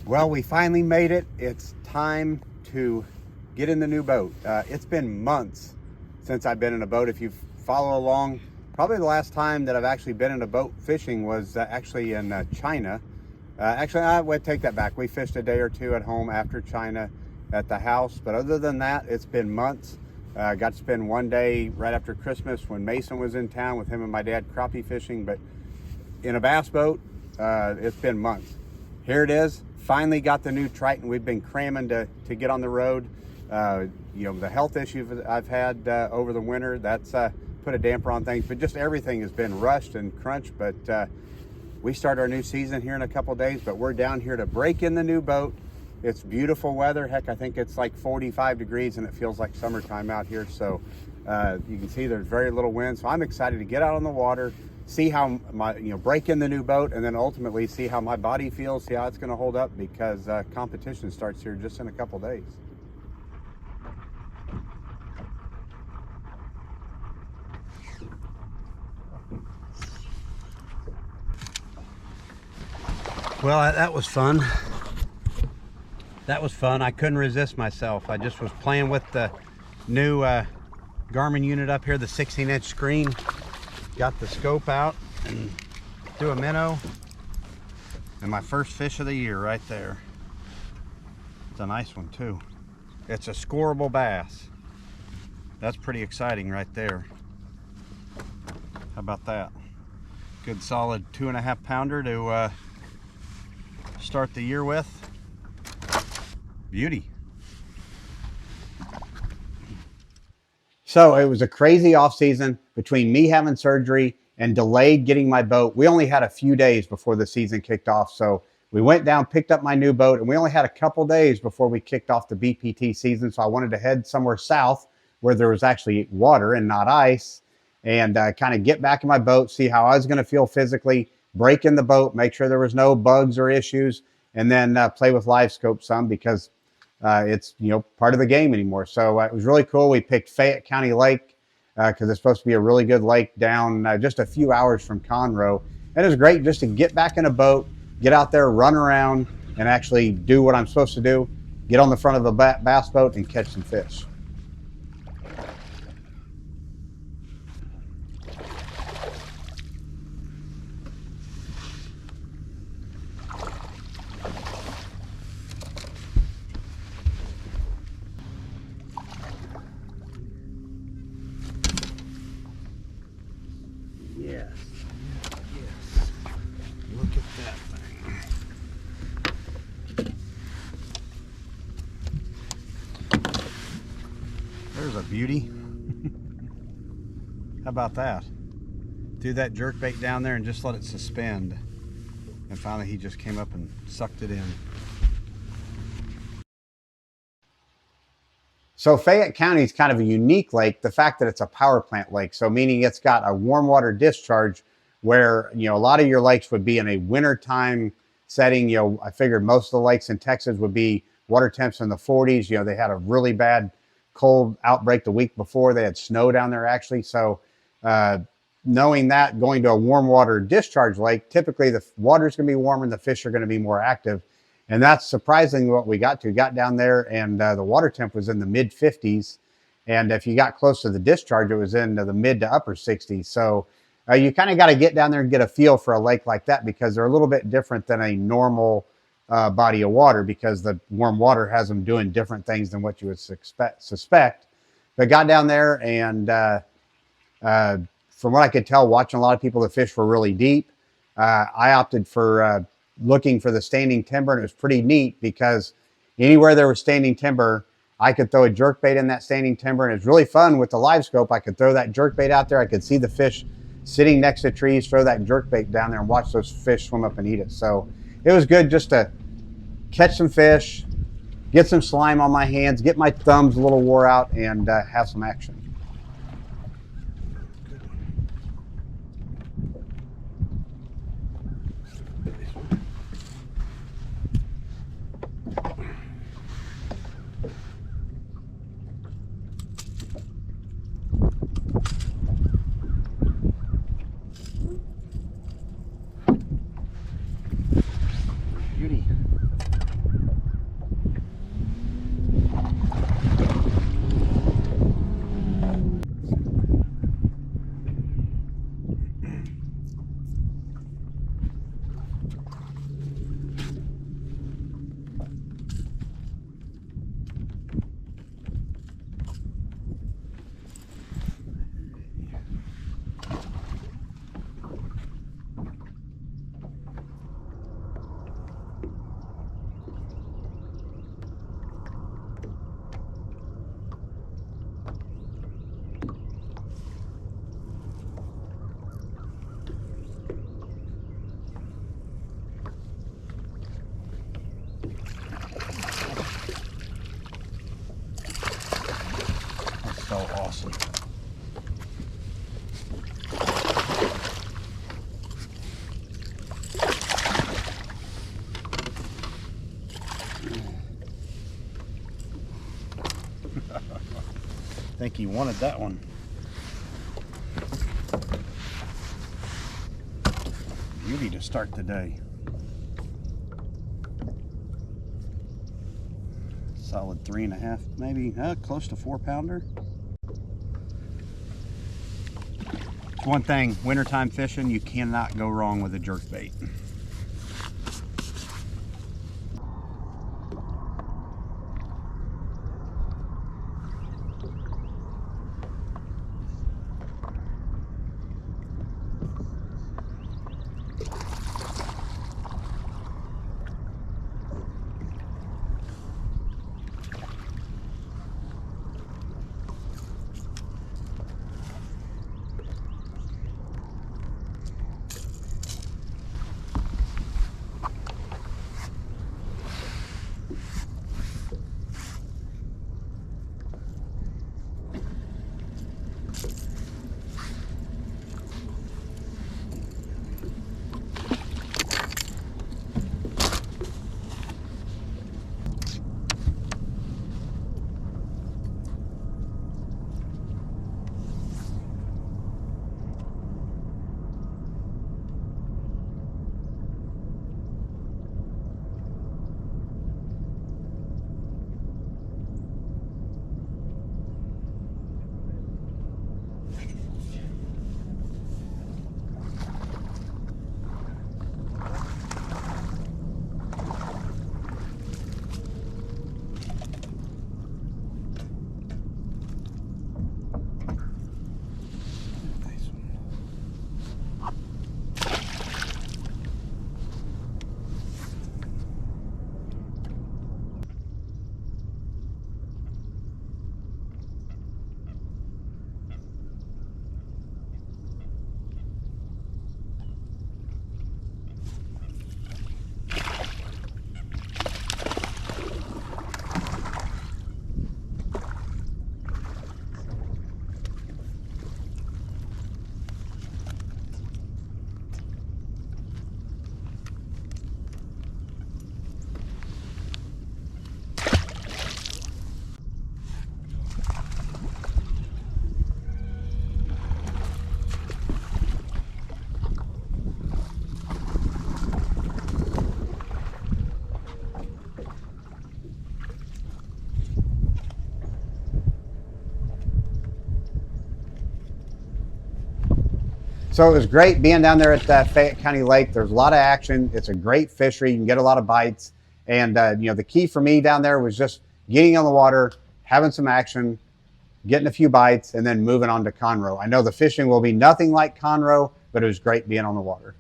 Well, we finally made it. It's time to get in the new boat. It's been months since I've been in a boat. If you follow along, probably the last time that I've actually been in a boat fishing was actually in China. Actually, I would take that back. We fished a day or two at home after China at the house. But other than that, it's been months. Got to spend one day right after Christmas when Mason was in town with him and my dad crappie fishing. But in a bass boat, it's been months. Here it is. Finally got the new Triton. We've been cramming to get on the road. The health issues I've had over the winter, that's put a damper on things, but just everything has been rushed and crunched. But we start our new season here in a couple days, but we're down here to break in the new boat. It's beautiful weather. Heck, I think it's like 45 degrees and it feels like summertime out here. So you can see there's very little wind. So I'm excited to get out on the water, see how break in the new boat, and then ultimately see how my body feels, see how it's going to hold up, because competition starts here just in a couple days. Well, that was fun. That was fun. I couldn't resist myself. I just was playing with the new Garmin unit up here, the 16-inch screen. Got the scope out and threw a minnow, and my first fish of the year right there. It's a nice one too. It's a scoreable bass. That's pretty exciting right there. How about that? Good solid 2.5 pounder to start the year with. Beauty. So it was a crazy off season between me having surgery and delayed getting my boat. We only had a few days before the season kicked off. So we went down, picked up my new boat, and we only had a couple days before we kicked off the BPT season. So I wanted to head somewhere south where there was actually water and not ice, and kind of get back in my boat, see how I was going to feel physically, break in the boat, make sure there was no bugs or issues, and then play with live scope some, because it's part of the game anymore. So it was really cool. We picked Fayette County Lake because it's supposed to be a really good lake down just a few hours from Conroe. And it was great just to get back in a boat, get out there, run around, and actually do what I'm supposed to do. Get on the front of a bass boat and catch some fish. Yes. Look at that thing. There's a beauty. How about that? Threw that jerkbait down there and just let it suspend. And finally he just came up and sucked it in. So Fayette County is kind of a unique lake, the fact that it's a power plant lake. So meaning it's got a warm water discharge where, a lot of your lakes would be in a wintertime setting. I figured most of the lakes in Texas would be water temps in the 40s. They had a really bad cold outbreak the week before. They had snow down there actually. So knowing that, going to a warm water discharge lake, typically the water's going to be warmer and the fish are going to be more active. And that's surprisingly what we got to. Got down there and the water temp was in the mid 50s. And if you got close to the discharge, it was into the mid to upper 60s. So you kind of got to get down there and get a feel for a lake like that, because they're a little bit different than a normal body of water, because the warm water has them doing different things than what you would suspect. But got down there and from what I could tell, watching a lot of people, the fish were really deep. I opted for looking for the standing timber, and it was pretty neat because anywhere there was standing timber, I could throw a jerkbait in that standing timber, and it's really fun with the live scope. I could throw that jerkbait out there. I could see the fish sitting next to trees, throw that jerkbait down there and watch those fish swim up and eat it. So it was good just to catch some fish, get some slime on my hands, get my thumbs a little wore out, and have some action. Beauty. That's so awesome. I think he wanted that one. Beauty to start the day. Solid 3.5, maybe close to 4-pounder. It's one thing, wintertime fishing, you cannot go wrong with a jerkbait. So it was great being down there at Fayette County Lake. There's a lot of action. It's a great fishery. You can get a lot of bites. And, the key for me down there was just getting on the water, having some action, getting a few bites, and then moving on to Conroe. I know the fishing will be nothing like Conroe, but it was great being on the water.